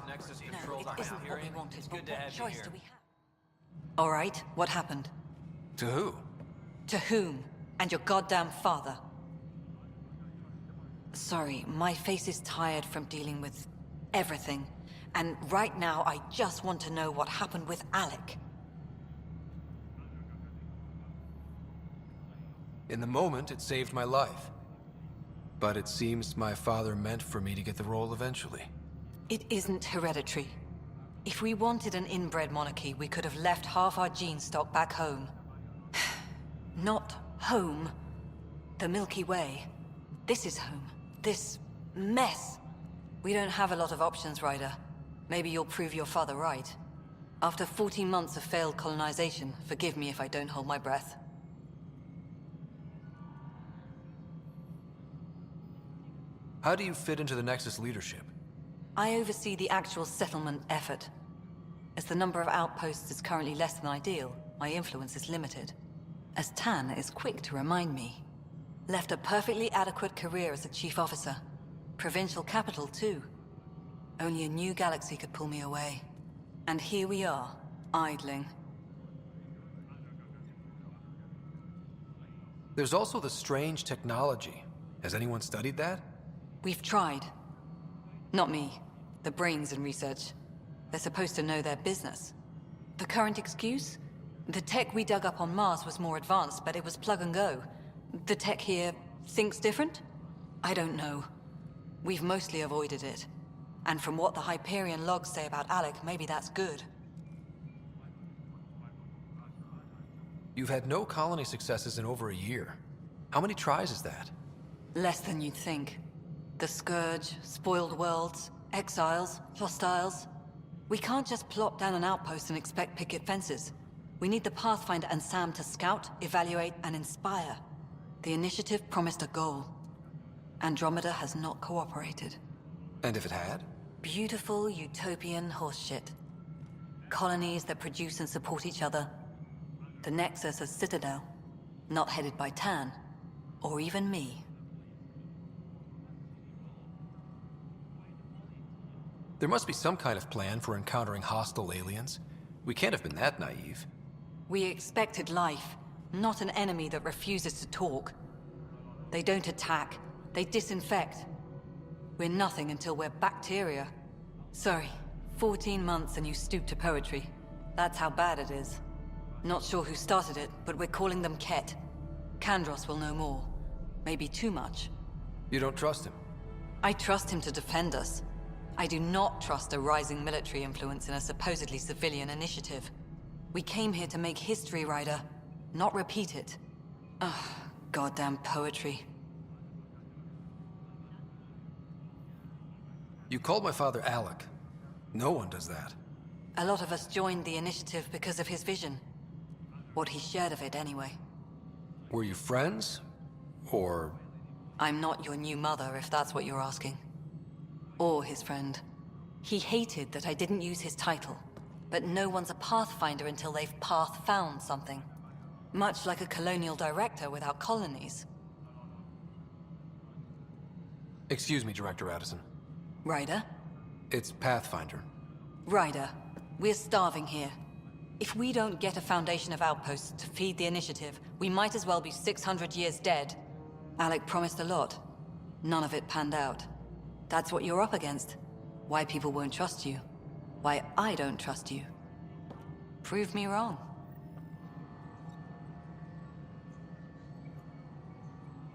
Nexus No, controls it isn't what we wanted, It's but good to what have you choice here. do we have? All right, what happened? To who? To whom? And your goddamn father. Sorry, my face is tired from dealing with everything. And right now, I just want to know what happened with Alec. In the moment, it saved my life. But it seems my father meant for me to get the role eventually. It isn't hereditary. If we wanted an inbred monarchy, we could have left half our gene stock back home. Not home. The Milky Way. This is home. This mess. We don't have a lot of options, Ryder. Maybe you'll prove your father right. After 14 months of failed colonization, forgive me if I don't hold my breath. How do you fit into the Nexus leadership? I oversee the actual settlement effort. As the number of outposts is currently less than ideal, my influence is limited. As Tan is quick to remind me. Left a perfectly adequate career as a chief officer. Provincial capital, too. Only a new galaxy could pull me away. And here we are, idling. There's also the strange technology. Has anyone studied that? We've tried. Not me. The brains in research. They're supposed to know their business. The current excuse? The tech we dug up on Mars was more advanced, but it was plug and go. The tech here thinks different? I don't know. We've mostly avoided it. And from what the Hyperion logs say about Alec, maybe that's good. You've had no colony successes in over a year. How many tries is that? Less than you'd think. The Scourge, spoiled worlds, exiles, hostiles. We can't just plop down an outpost and expect picket fences. We need the Pathfinder and Sam to scout, evaluate, and inspire. The initiative promised a goal. Andromeda has not cooperated. And if it had? Beautiful utopian horseshit. Colonies that produce and support each other. The Nexus a citadel, not headed by Tan, or even me. There must be some kind of plan for encountering hostile aliens. We can't have been that naive. We expected life, not an enemy that refuses to talk. They don't attack, they disinfect. We're nothing until we're bacteria. Sorry, 14 months and you stoop to poetry. That's how bad it is. Not sure who started it, but we're calling them Ket. Kandros will know more. Maybe too much. You don't trust him? I trust him to defend us. I do not trust a rising military influence in a supposedly civilian initiative. We came here to make history, Ryder, not repeat it. Ugh, goddamn poetry. You called my father Alec. No one does that. A lot of us joined the initiative because of his vision. What he shared of it, anyway. Were you friends? Or... I'm not your new mother, if that's what you're asking. Or his friend. He hated that I didn't use his title. But no one's a Pathfinder until they've path-found something. Much like a colonial director without colonies. Excuse me, Director Addison. Ryder? It's Pathfinder. Ryder, we're starving here. If we don't get a foundation of outposts to feed the initiative, we might as well be 600 years dead. Alec promised a lot. None of it panned out. That's what you're up against. Why people won't trust you. Why I don't trust you. Prove me wrong.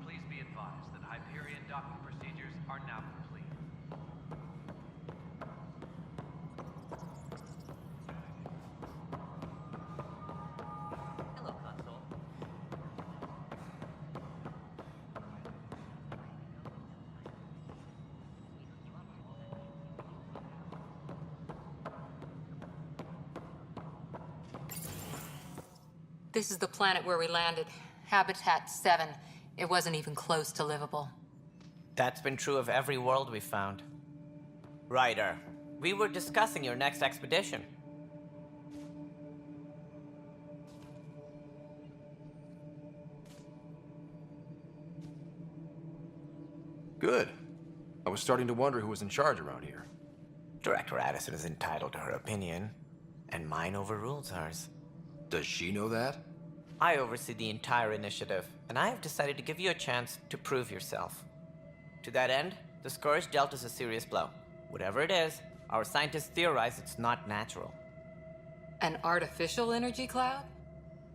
Please be advised that Hyperion docking procedures are now complete. Hello, console. This is the planet where we landed. Habitat 7. It wasn't even close to livable. That's been true of every world we've found. Ryder, we were discussing your next expedition. Good. I was starting to wonder who was in charge around here. Director Addison is entitled to her opinion, and mine overrules hers. Does she know that? I oversee the entire initiative, and I have decided to give you a chance to prove yourself. To that end, the Scourge dealt us a serious blow. Whatever it is, our scientists theorize it's not natural. An artificial energy cloud?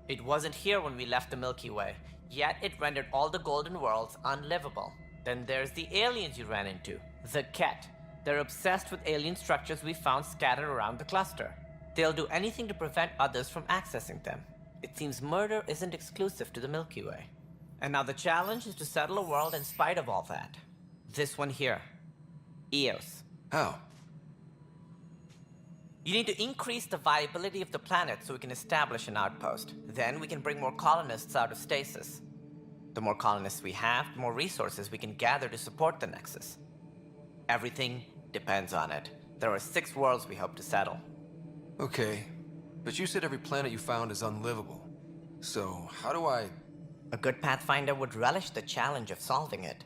It wasn't here when we left the Milky Way, yet it rendered all the golden worlds unlivable. Then there's the aliens you ran into, the Ket. They're obsessed with alien structures we found scattered around the cluster. They'll do anything to prevent others from accessing them. It seems murder isn't exclusive to the Milky Way. And now the challenge is to settle a world in spite of all that. This one here. Eos. How? You need to increase the viability of the planet so we can establish an outpost. Then we can bring more colonists out of stasis. The more colonists we have, the more resources we can gather to support the Nexus. Everything depends on it. There are 6 worlds we hope to settle. Okay, but you said every planet you found is unlivable. So, how do I... A good Pathfinder would relish the challenge of solving it.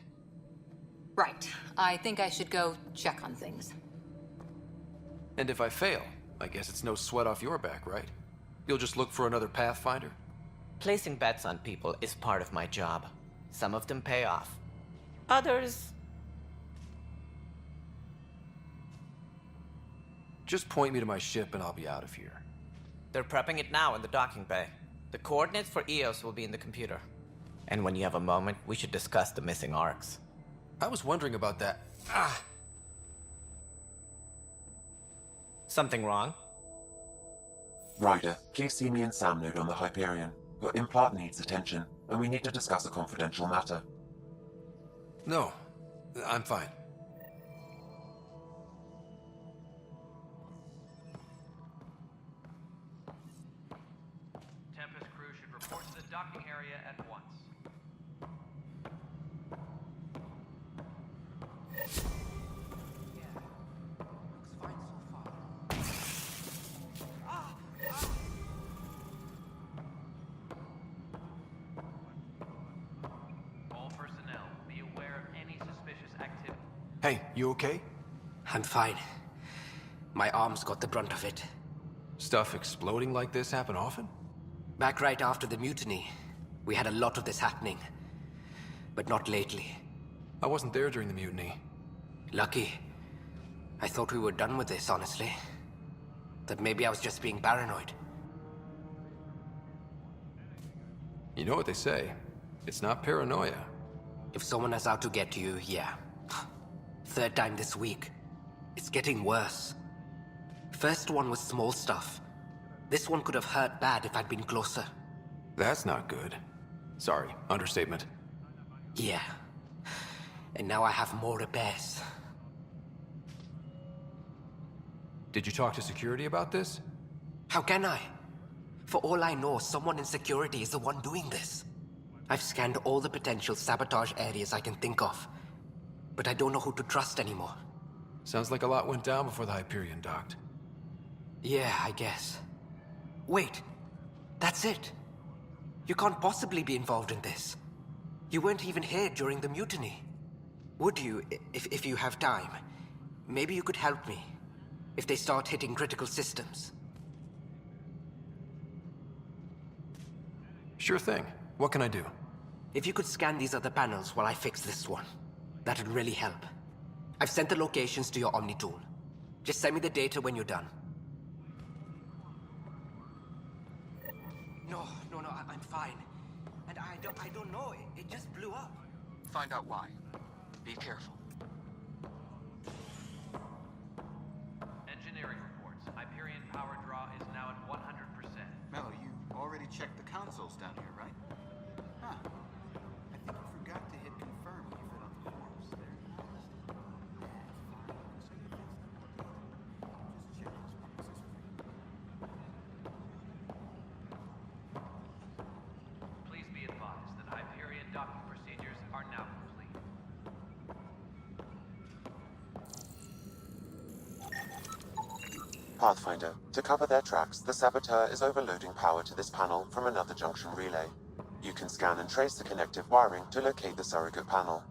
Right. I think I should go check on things. And if I fail, I guess it's no sweat off your back, right? You'll just look for another Pathfinder? Placing bets on people is part of my job. Some of them pay off. Others... Just point me to my ship and I'll be out of here. They're prepping it now in the docking bay. The coordinates for Eos will be in the computer. And when you have a moment, we should discuss the missing arcs. I was wondering about that. Something wrong? Ryder, please see me and Sam node on the Hyperion. Your implant needs attention, and we need to discuss a confidential matter. No, I'm fine. Tempest crew should report to the docking area at once. All personnel, be aware of any suspicious activity. Hey, you okay? I'm fine. My arms got the brunt of it. Stuff exploding like this happen often? Back right after the mutiny, we had a lot of this happening. But not lately. I wasn't there during the mutiny. Lucky. I thought we were done with this, honestly. That maybe I was just being paranoid. You know what they say. It's not paranoia. If someone is out to get you, yeah. 3rd time this week. It's getting worse. First one was small stuff. This one could have hurt bad if I'd been closer. That's not good. Sorry, understatement. Yeah. And now I have more repairs. Did you talk to security about this? How can I? For all I know, someone in security is the one doing this. I've scanned all the potential sabotage areas I can think of. But I don't know who to trust anymore. Sounds like a lot went down before the Hyperion docked. Yeah, I guess. Wait. That's it. You can't possibly be involved in this. You weren't even here during the mutiny. Would you, if you have time? Maybe you could help me. If they start hitting critical systems. Sure thing. What can I do? If you could scan these other panels while I fix this one, that'd really help. I've sent the locations to your Omni tool. Just send me the data when you're done. No, I'm fine. And I don't know, it just blew up. Find out why. Be careful. Engineering reports. Hyperion power draw is now at 100%. Mel, you already checked the consoles down here, right? Huh. I think you forgot to hit confirm when you filled out the forms. They're not listed. Just check those boxes. Please be advised that Hyperion docking procedures are now complete. Pathfinder, to cover their tracks, the Saboteur is overloading power to this panel from another junction relay. You can scan and trace the connective wiring to locate the surrogate panel.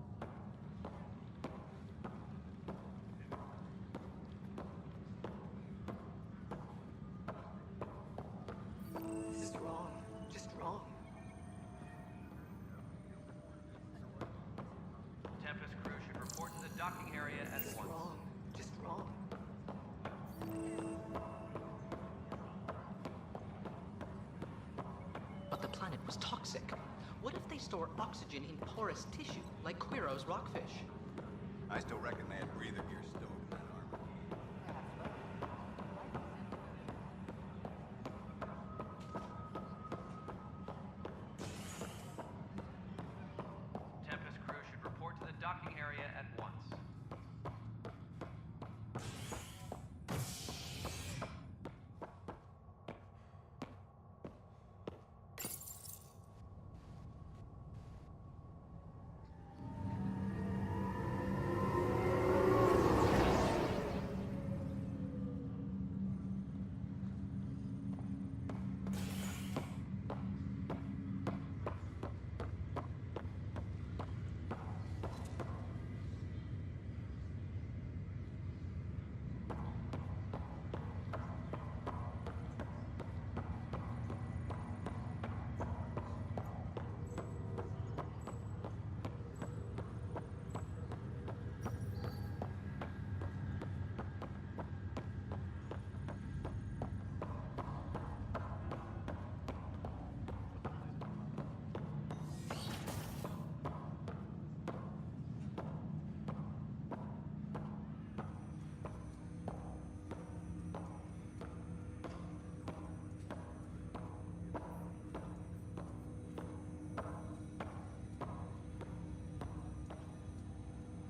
planet was toxic? What if they store oxygen in porous tissue, like Quiro's rockfish? I still reckon they had breather gear stowed in that armor. Tempest crew should report to the docking area at once.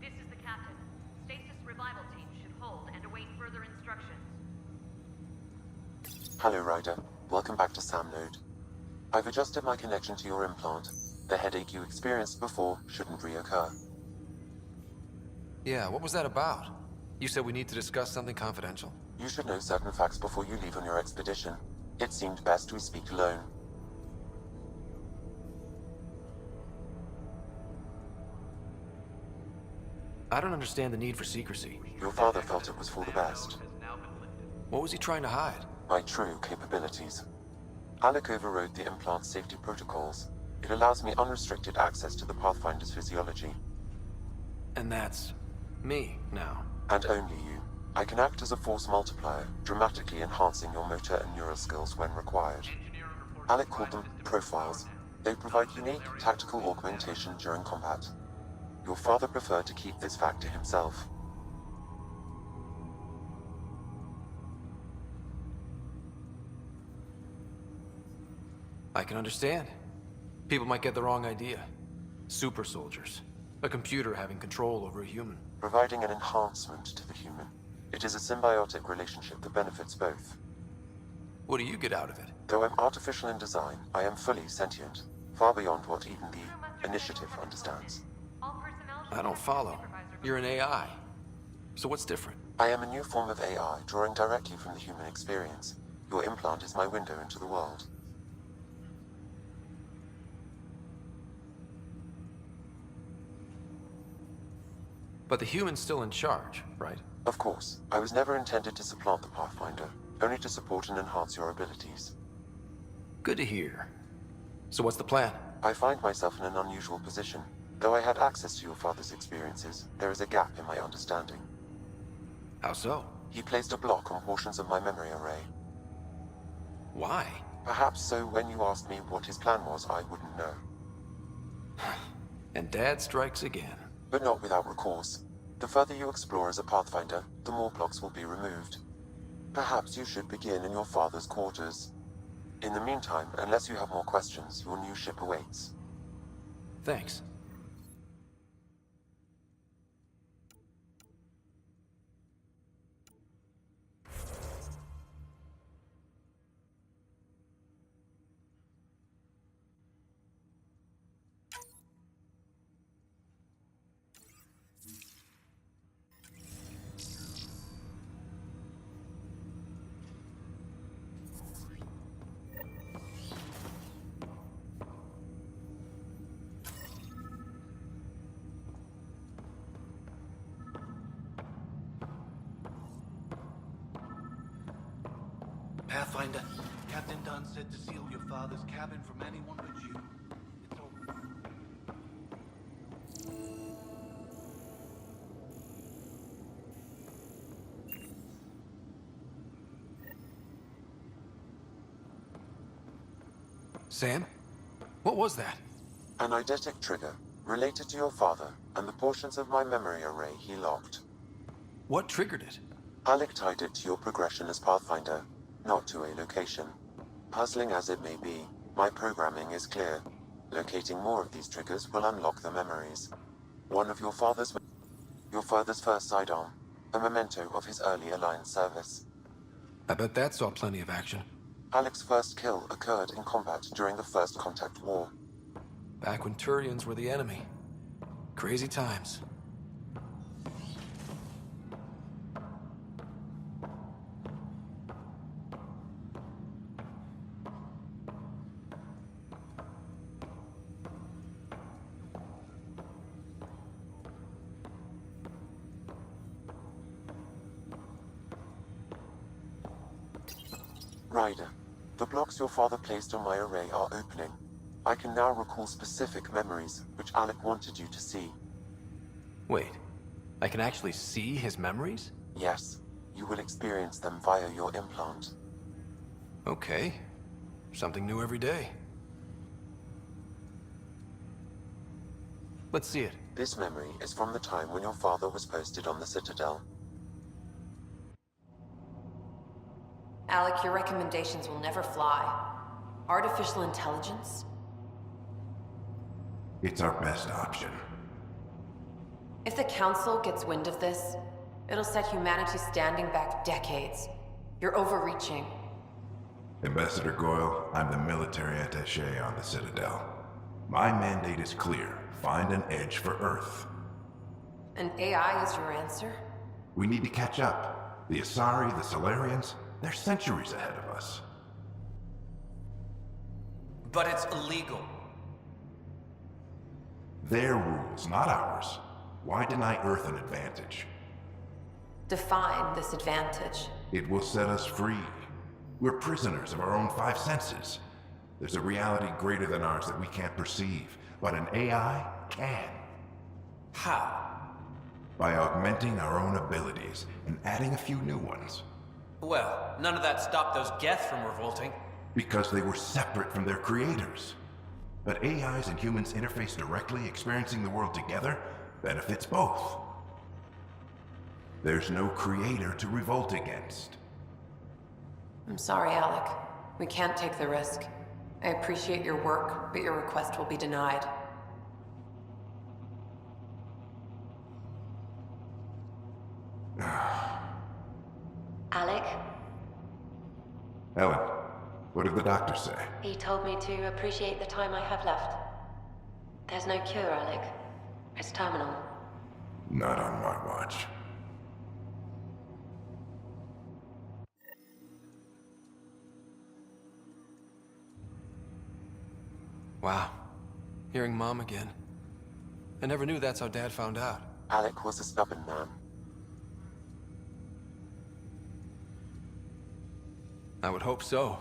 This is the captain. Stasis revival team should hold and await further instructions. Hello, Ryder. Welcome back to Sam Node. I've adjusted my connection to your implant. The headache you experienced before shouldn't reoccur. Yeah, what was that about? You said we need to discuss something confidential. You should know certain facts before you leave on your expedition. It seemed best we speak alone. I don't understand the need for secrecy. Your father felt it was for the best. Has now been lifted. What was he trying to hide? My true capabilities. Alec overrode the implant safety protocols. It allows me unrestricted access to the Pathfinder's physiology. And that's me now. And only you. I can act as a force multiplier, dramatically enhancing your motor and neural skills when required. Engineering report Alec called them profiles. They provide unique tactical augmentation during combat. Your father preferred to keep this fact to himself. I can understand. People might get the wrong idea. Super soldiers. A computer having control over a human. Providing an enhancement to the human. It is a symbiotic relationship that benefits both. What do you get out of it? Though I'm artificial in design, I am fully sentient, far beyond what even the Initiative understands. All personnel should I don't have follow. supervisor You're an AI. So what's different? I am a new form of AI, drawing directly from the human experience. Your implant is my window into the world. But the human's still in charge, right? Of course, I was never intended to supplant the Pathfinder, only to support and enhance your abilities. Good to hear. So what's the plan? I find myself in an unusual position. Though I had access to your father's experiences, there is a gap in my understanding. How so? He placed a block on portions of my memory array. Why? Perhaps so when you asked me what his plan was, I wouldn't know. And Dad strikes again. But not without recourse. The further you explore as a Pathfinder, the more blocks will be removed. Perhaps you should begin in your father's quarters. In the meantime, unless you have more questions, your new ship awaits. Thanks. Pathfinder, Captain Dunn said to seal your father's cabin from anyone but you. It's over. Sam? What was that? An eidetic trigger, related to your father, and the portions of my memory array he locked. What triggered it? Alec tied it to your progression as Pathfinder, not to a location. Puzzling as it may be, my programming is clear. Locating more of these triggers will unlock the memories. One of your father's first sidearm, a memento of his early Alliance service. I bet that saw plenty of action. Alec's first kill occurred in combat during the First Contact War. Back when Turians were the enemy. Crazy times. Ryder, the blocks your father placed on my array are opening. I can now recall specific memories, which Alec wanted you to see. Wait, I can actually see his memories? Yes, you will experience them via your implant. Okay. Something new every day. Let's see it. This memory is from the time when your father was posted on the Citadel. Alec, your recommendations will never fly. Artificial intelligence? It's our best option. If the Council gets wind of this, it'll set humanity standing back decades. You're overreaching. Ambassador Goyle, I'm the military attaché on the Citadel. My mandate is clear. Find an edge for Earth. And AI is your answer? We need to catch up. The Asari, the Solarians, they're centuries ahead of us. But it's illegal. Their rules, not ours. Why deny Earth an advantage? Define this advantage. It will set us free. We're prisoners of our own five senses. There's a reality greater than ours that we can't perceive, but an AI can. How? By augmenting our own abilities and adding a few new ones. Well, none of that stopped those Geth from revolting. Because they were separate from their creators. But AIs and humans interface directly, experiencing the world together, benefits both. There's no creator to revolt against. I'm sorry, Alec. We can't take the risk. I appreciate your work, but your request will be denied. Alec? Ellen, what did the doctor say? He told me to appreciate the time I have left. There's no cure, Alec. It's terminal. Not on my watch. Wow. Hearing Mom again. I never knew that's how Dad found out. Alec was a stubborn man. I would hope so.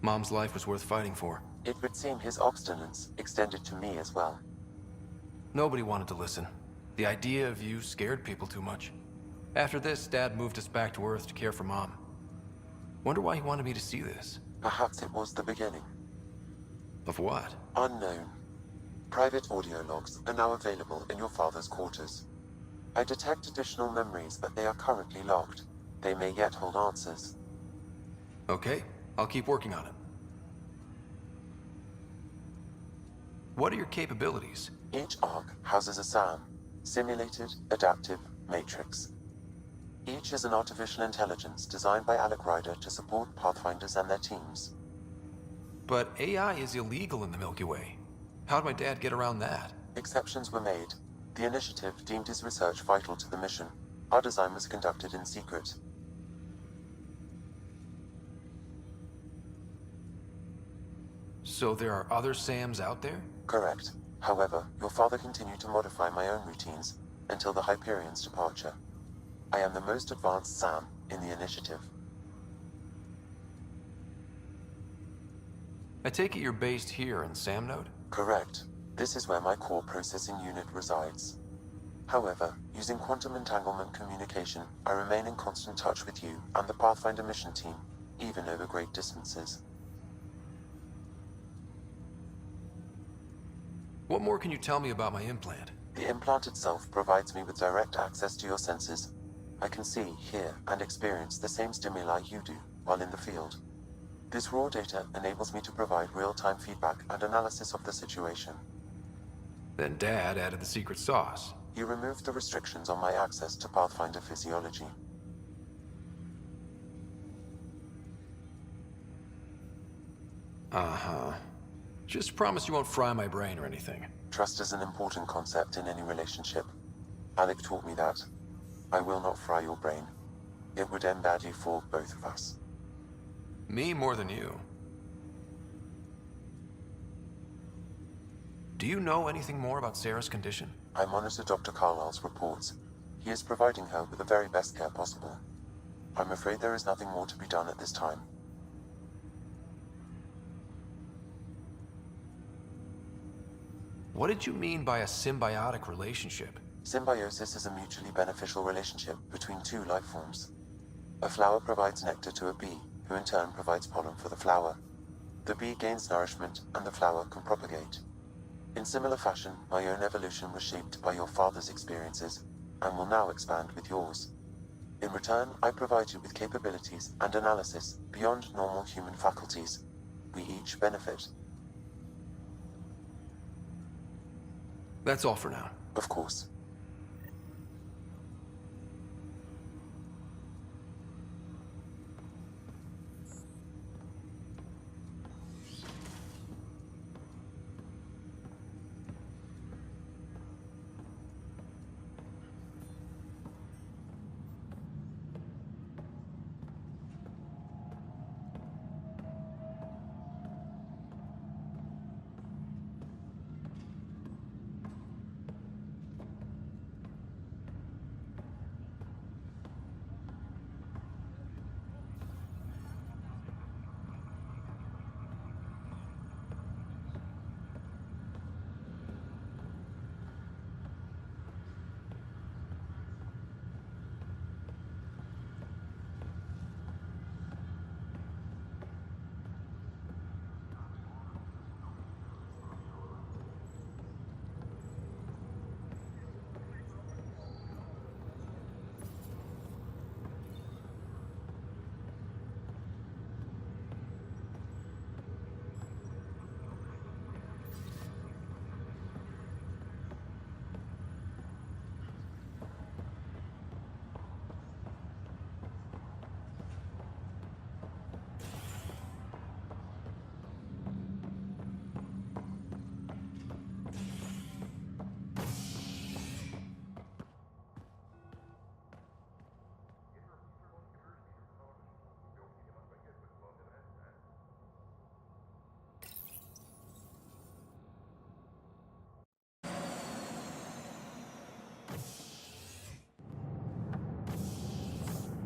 Mom's life was worth fighting for. It would seem his obstinance extended to me as well. Nobody wanted to listen. The idea of you scared people too much. After this, Dad moved us back to Earth to care for Mom. Wonder why he wanted me to see this. Perhaps it was the beginning. Of what? Unknown. Private audio logs are now available in your father's quarters. I detect additional memories, but they are currently locked. They may yet hold answers. Okay, I'll keep working on it. What are your capabilities? Each arc houses a SAM, Simulated Adaptive Matrix. Each is an artificial intelligence designed by Alec Ryder to support Pathfinders and their teams. But AI is illegal in the Milky Way. How'd my dad get around that? Exceptions were made. The initiative deemed his research vital to the mission. Our design was conducted in secret. So there are other SAMs out there? Correct. However, your father continued to modify my own routines until the Hyperion's departure. I am the most advanced SAM in the initiative. I take it you're based here in Sam Node? Correct. This is where my core processing unit resides. However, using quantum entanglement communication, I remain in constant touch with you and the Pathfinder mission team, even over great distances. What more can you tell me about my implant? The implant itself provides me with direct access to your senses. I can see, hear, and experience the same stimuli you do while in the field. This raw data enables me to provide real-time feedback and analysis of the situation. Then Dad added the secret sauce. He removed the restrictions on my access to Pathfinder physiology. Uh-huh. Just promise you won't fry my brain or anything. Trust is an important concept in any relationship. Alec taught me that. I will not fry your brain. It would end badly for both of us. Me more than you. Do you know anything more about Sarah's condition? I monitor Dr. Carlisle's reports. He is providing her with the very best care possible. I'm afraid there is nothing more to be done at this time. What did you mean by a symbiotic relationship? Symbiosis is a mutually beneficial relationship between two life forms. A flower provides nectar to a bee, who in turn provides pollen for the flower. The bee gains nourishment, and the flower can propagate. In similar fashion, my own evolution was shaped by your father's experiences, and will now expand with yours. In return, I provide you with capabilities and analysis beyond normal human faculties. We each benefit. That's all for now. Of course.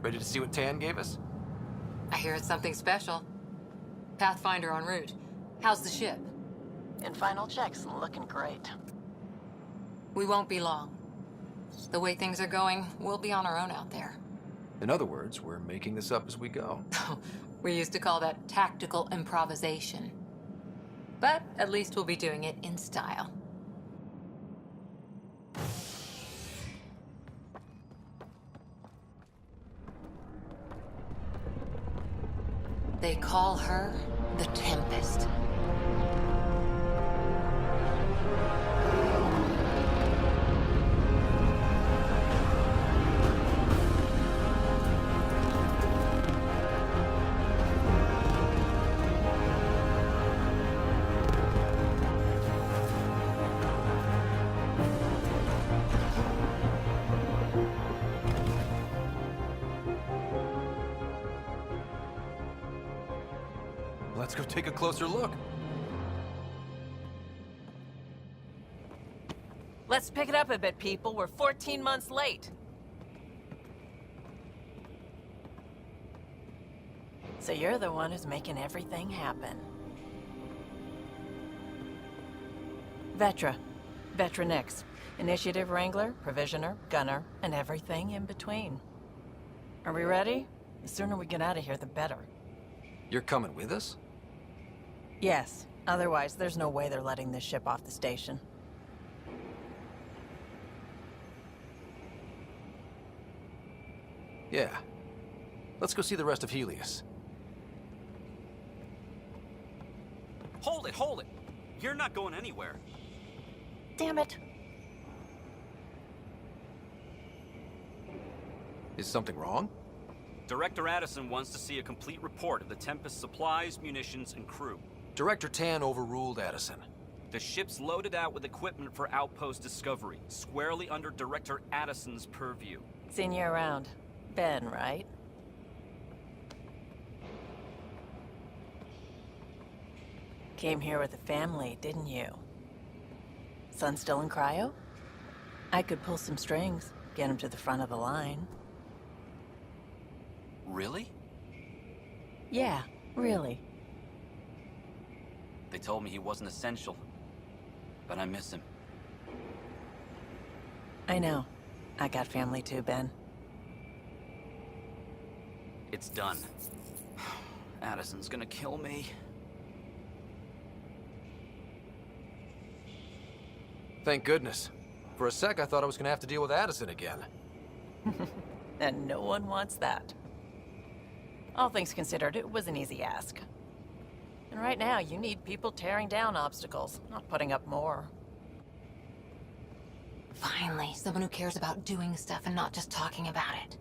Ready to see what Tan gave us? I hear it's something special. Pathfinder en route. How's the ship? In final checks, looking great. We won't be long. The way things are going, we'll be on our own out there. In other words, we're making this up as we go. We used to call that tactical improvisation. But at least we'll be doing it in style. They call her the Tempest. Let's go take a closer look. Let's pick it up a bit, people. We're 14 months late. So you're the one who's making everything happen. Vetra. Vetra Nix. Initiative Wrangler, Provisioner, Gunner, and everything in between. Are we ready? The sooner we get out of here, the better. You're coming with us? Yes. Otherwise, there's no way they're letting this ship off the station. Yeah. Let's go see the rest of Helios. Hold it, hold it! You're not going anywhere. Damn it. Is something wrong? Director Addison wants to see a complete report of the Tempest supplies, munitions, and crew. Director Tan overruled Addison. The ship's loaded out with equipment for outpost discovery, squarely under Director Addison's purview. Seen you around. Ben, right? Came here with a family, didn't you? Son still in cryo? I could pull some strings, get him to the front of the line. Really? Yeah, really. They told me he wasn't essential, but I miss him. I know. I got family too, Ben. It's done. Addison's gonna kill me. Thank goodness. For a sec, I thought I was gonna have to deal with Addison again. And no one wants that. All things considered, it was an easy ask. And right now, you need people tearing down obstacles, not putting up more. Finally, someone who cares about doing stuff and not just talking about it.